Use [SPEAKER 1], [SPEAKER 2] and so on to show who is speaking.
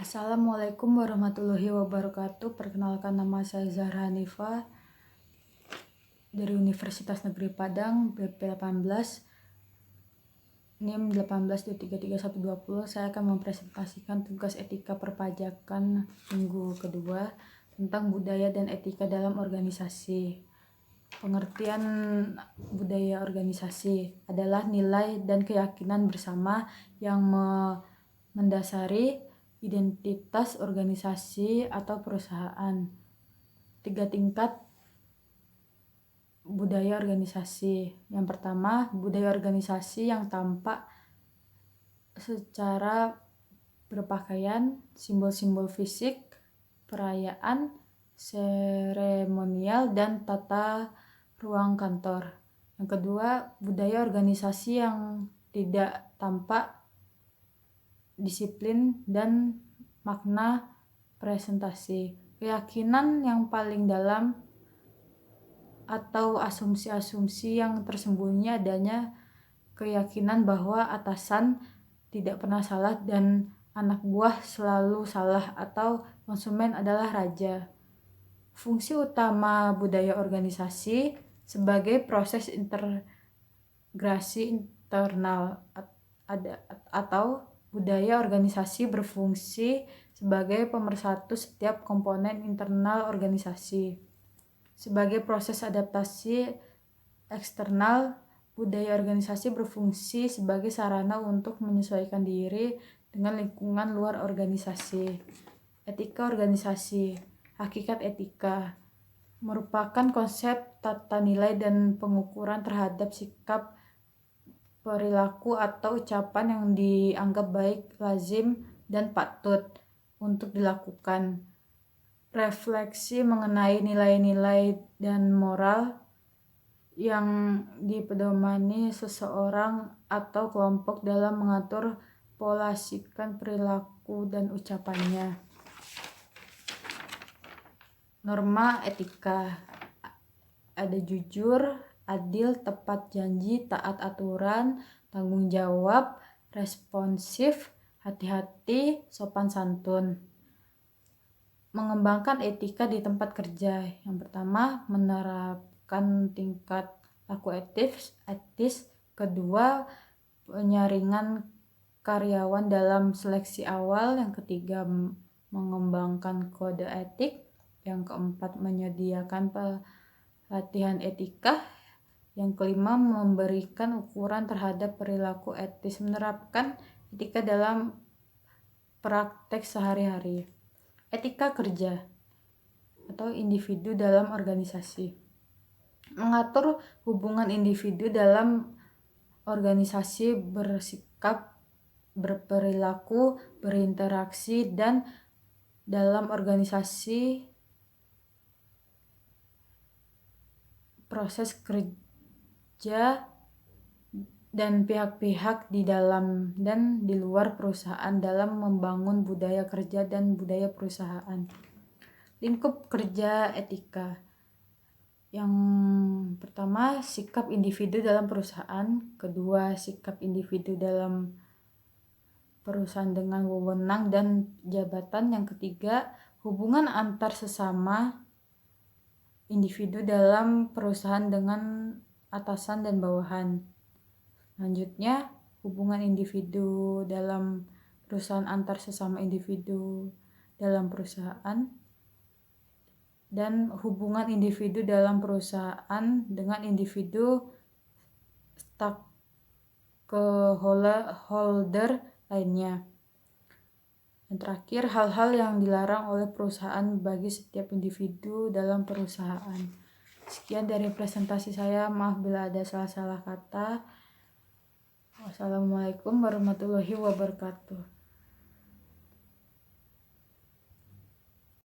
[SPEAKER 1] Assalamualaikum warahmatullahi wabarakatuh. Perkenalkan, nama saya Zahra Hanifah dari Universitas Negeri Padang, BP 18, NIM 18.33.120. Saya akan mempresentasikan tugas etika perpajakan minggu kedua tentang budaya dan etika dalam organisasi. Pengertian budaya organisasi adalah nilai dan keyakinan bersama yang mendasari identitas organisasi atau perusahaan. 3 tingkat budaya organisasi. Yang pertama, budaya organisasi yang tampak secara berpakaian, simbol-simbol fisik, perayaan, seremonial, dan tata ruang kantor. Yang kedua, budaya organisasi yang tidak tampak disiplin dan makna presentasi. Keyakinan yang paling dalam atau asumsi-asumsi yang tersembunyi adanya keyakinan bahwa atasan tidak pernah salah dan anak buah selalu salah atau konsumen adalah raja. Fungsi utama budaya organisasi sebagai proses integrasi internal atau budaya organisasi berfungsi sebagai pemersatu setiap komponen internal organisasi. Sebagai proses adaptasi eksternal, budaya organisasi berfungsi sebagai sarana untuk menyesuaikan diri dengan lingkungan luar organisasi. Etika organisasi. Hakikat etika merupakan konsep tata nilai dan pengukuran terhadap sikap, perilaku atau ucapan yang dianggap baik, lazim, dan patut untuk dilakukan. Refleksi mengenai nilai-nilai dan moral yang dipedomani seseorang atau kelompok dalam mengatur pola sikap, perilaku, dan ucapannya. Norma etika ada jujur, adil, tepat janji, taat aturan, tanggung jawab, responsif, hati-hati, sopan santun. Mengembangkan etika di tempat kerja. Yang pertama, menerapkan tingkat laku etis. Kedua, penyaringan karyawan dalam seleksi awal. Yang ketiga, mengembangkan kode etik. Yang keempat, menyediakan pelatihan etika. Yang kelima, memberikan ukuran terhadap perilaku etis, menerapkan etika dalam praktek sehari-hari. Etika kerja atau individu dalam organisasi. Mengatur hubungan individu dalam organisasi, bersikap, berperilaku, berinteraksi, dan dalam organisasi proses kerja dan pihak-pihak di dalam dan di luar perusahaan dalam membangun budaya kerja dan budaya perusahaan. Lingkup kerja etika. Yang pertama, sikap individu dalam perusahaan. Kedua, sikap individu dalam perusahaan dengan wewenang dan jabatan. Yang ketiga, hubungan antar sesama individu dalam perusahaan dengan atasan dan bawahan. Selanjutnya, hubungan individu dalam perusahaan antar sesama individu dalam perusahaan, dan hubungan individu dalam perusahaan dengan individu stakeholder lainnya. Dan terakhir, hal-hal yang dilarang oleh perusahaan bagi setiap individu dalam perusahaan. Sekian dari presentasi saya, maaf bila ada salah-salah kata. Wassalamualaikum warahmatullahi wabarakatuh.